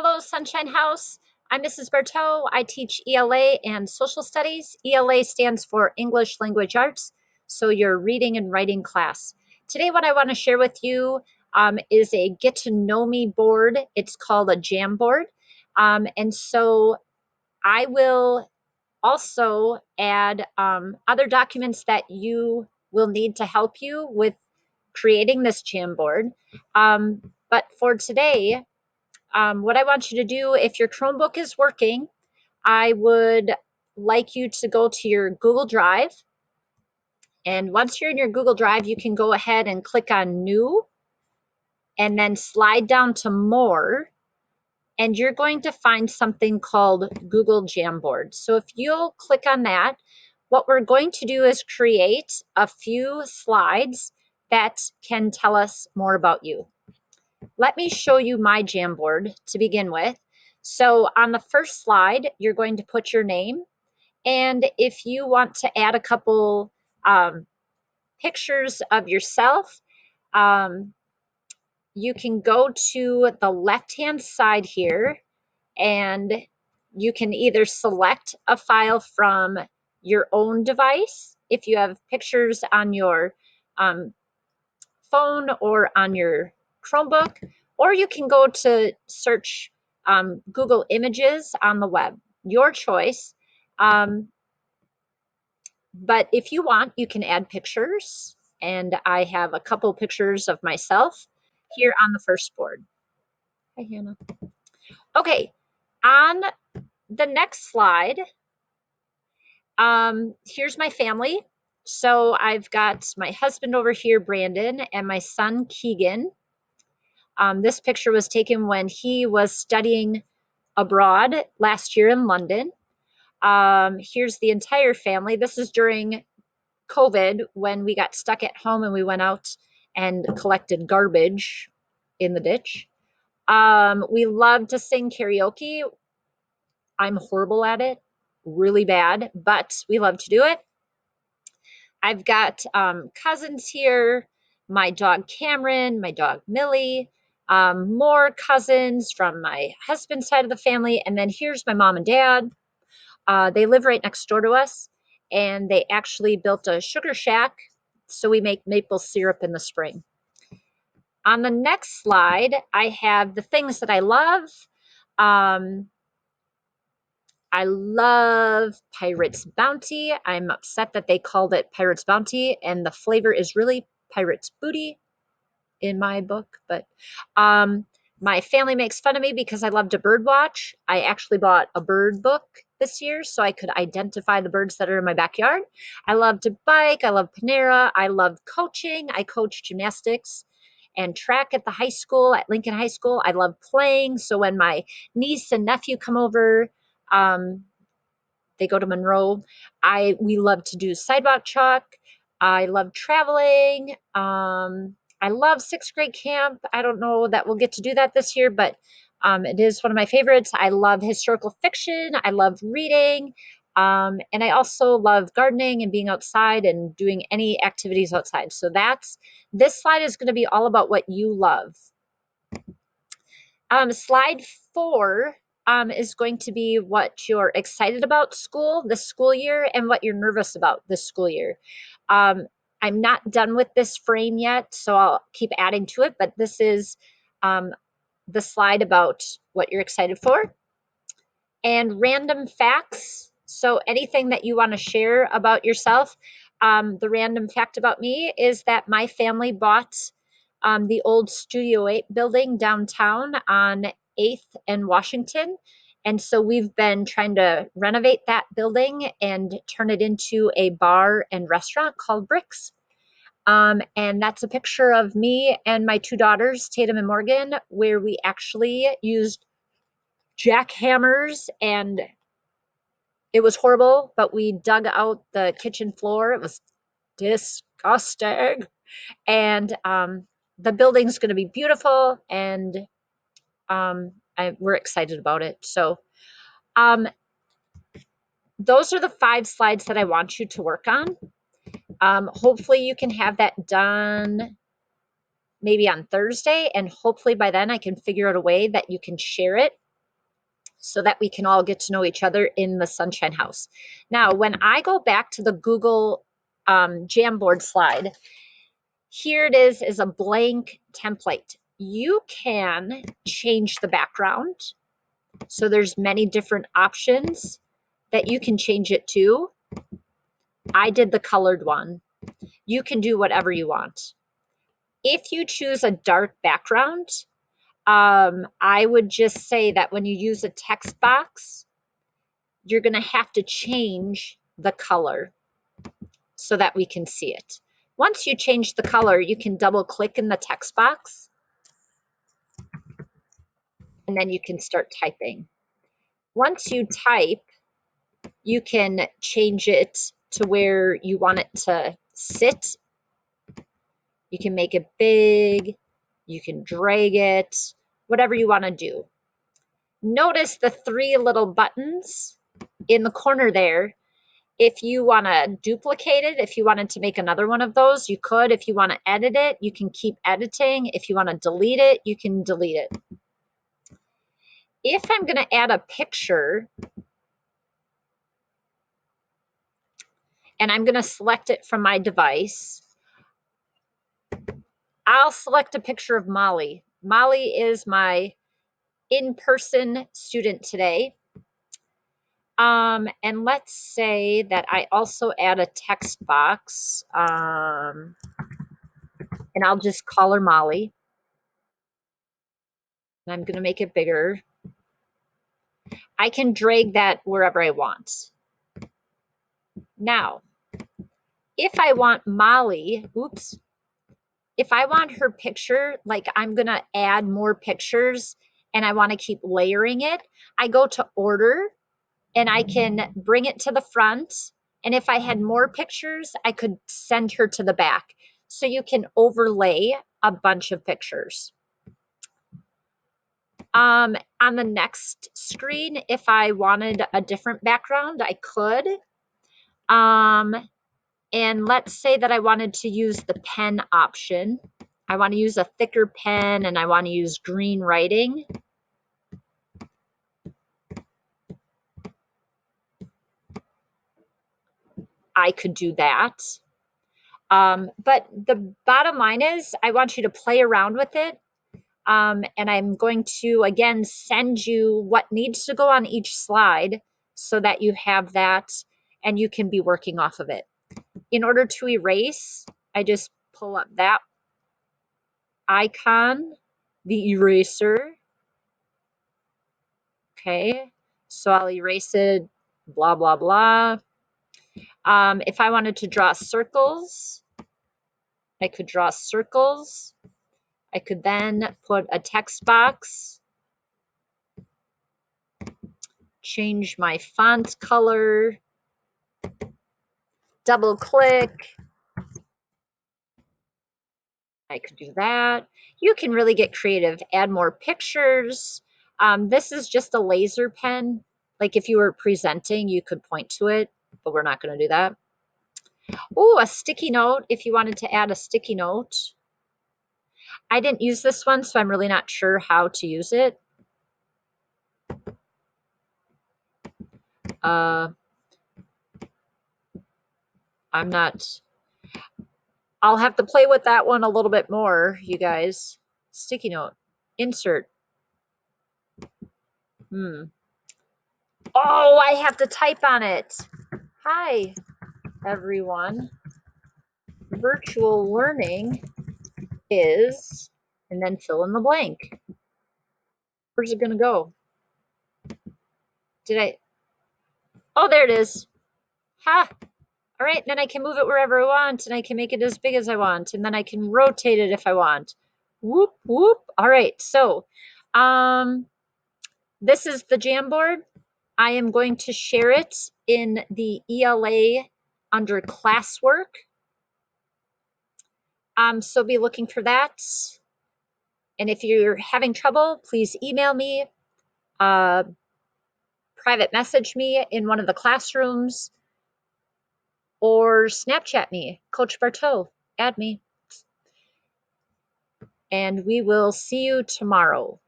Hello, Sunshine House. I'm Mrs. Berteau. I teach ELA and social studies. ELA stands for English Language Arts, so your reading and writing class. Today, what I want to share with you is a get to know me board. It's called a Jamboard. And so I will also add other documents that you will need to help you with creating this Jamboard. But for today, what I want you to do, if your Chromebook is working, I would like you to go to your Google Drive. And once you're in your Google Drive, you can go ahead and click on New and then slide down to More. And you're going to find something called Google Jamboard. So if you'll click on that, what we're going to do is create a few slides that can tell us more about you. Let me show you my Jamboard to begin with. So on the first slide, you're going to put your name. And if you want to add a couple pictures of yourself, you can go to the left-hand side here and you can either select a file from your own device if you have pictures on your phone or on your Chromebook, or you can go to search Google Images on the web. Your choice. But if you want, you can add pictures. And I have a couple pictures of myself here on the first board. Hi, Hannah. Okay, on the next slide, here's my family. So I've got my husband over here, Brandon, and my son, Keegan. This picture was taken when he was studying abroad last year in London. Here's the entire family. This is during COVID when we got stuck at home and we went out and collected garbage in the ditch. We love to sing karaoke. I'm horrible at it, really bad, but we love to do it. I've got cousins here, my dog Cameron, my dog Millie, more cousins from my husband's side of the family, and then here's my mom and dad. They live right next door to us, and they actually built a sugar shack, so we make maple syrup in the spring. On the next slide, I have the things that I love. I love Pirate's Bounty. I'm upset that they called it Pirate's Bounty, and the flavor is really Pirate's Booty in my book. But my family makes fun of me because I love to bird watch. I actually bought a bird book this year so I could identify the birds that are in my backyard. I love to bike. I love Panera. I love coaching. I coach gymnastics and track at the high school, at Lincoln High School. I love playing. So when my niece and nephew come over, they go to Monroe. We love to do sidewalk chalk. I love traveling. I love sixth grade camp. I don't know that we'll get to do that this year, but it is one of my favorites. I love historical fiction. I love reading. And I also love gardening and being outside and doing any activities outside. So this slide is going to be all about what you love. Slide 4 is going to be what you're excited about this school year and what you're nervous about this school year. I'm not done with this frame yet, so I'll keep adding to it, but this is the slide about what you're excited for. And random facts, so anything that you want to share about yourself. The random fact about me is that my family bought the old Studio 8 building downtown on 8th and Washington. And so we've been trying to renovate that building and turn it into a bar and restaurant called Bricks. And that's a picture of me and my 2 daughters, Tatum and Morgan, where we actually used jackhammers, and it was horrible, but we dug out the kitchen floor. It was disgusting. And the building's going to be beautiful, and we're excited about it. So those are the 5 slides that I want you to work on. Hopefully you can have that done maybe on Thursday, and hopefully by then I can figure out a way that you can share it so that we can all get to know each other in the Sunshine House. Now, when I go back to the Google Jamboard slide, here it is a blank template. You can change the background. So there's many different options that you can change it to. I did the colored one. You can do whatever you want. If you choose a dark background, I would just say that when you use a text box, you're going to have to change the color so that we can see it. Once you change the color, you can double click in the text box and then you can start typing. Once you type, you can change it to where you want it to sit. You can make it big, you can drag it, whatever you want to do. Notice the three little buttons in the corner there. If you want to duplicate it, if you wanted to make another one of those, you could. If you want to edit it, you can keep editing. If you want to delete it, you can delete it. If I'm going to add a picture, and I'm going to select it from my device, I'll select a picture of Molly. Molly is my in-person student today. And let's say that I also add a text box, and I'll just call her Molly. And I'm going to make it bigger. I can drag that wherever I want. Now, if I want Molly, if I want her picture, like I'm going to add more pictures and I want to keep layering it, I go to order and I can bring it to the front. And if I had more pictures, I could send her to the back. So you can overlay a bunch of pictures. On the next screen, if I wanted a different background, I could. And let's say that I wanted to use the pen option. I want to use a thicker pen and I want to use green writing. I could do that. But the bottom line is I want you to play around with it. And I'm going to, again, send you what needs to go on each slide so that you have that and you can be working off of it. In order to erase, I just pull up that icon, the eraser. Okay, so I'll erase it, blah, blah, blah. If I wanted to draw circles, I could draw circles. I could then put a text box, change my font color, double click. I could do that. You can really get creative, add more pictures. This is just a laser pen. Like if you were presenting, you could point to it, but we're not going to do that. Oh, a sticky note, if you wanted to add a sticky note. I didn't use this one, so I'm really not sure how to use it. I'm not, I'll have to play with that one a little bit more, you guys. Sticky note, insert. Oh, I have to type on it. Hi, everyone. Virtual learning is, and then fill in the blank. Where's it going to go? Oh, there it is. Ha! All right, then I can move it wherever I want, and I can make it as big as I want, and then I can rotate it if I want. Whoop, whoop. All right, so this is the Jamboard. I am going to share it in the ELA under classwork. So be looking for that. And if you're having trouble, please email me, private message me in one of the classrooms, or Snapchat me, Coach Bartow, add me. And we will see you tomorrow.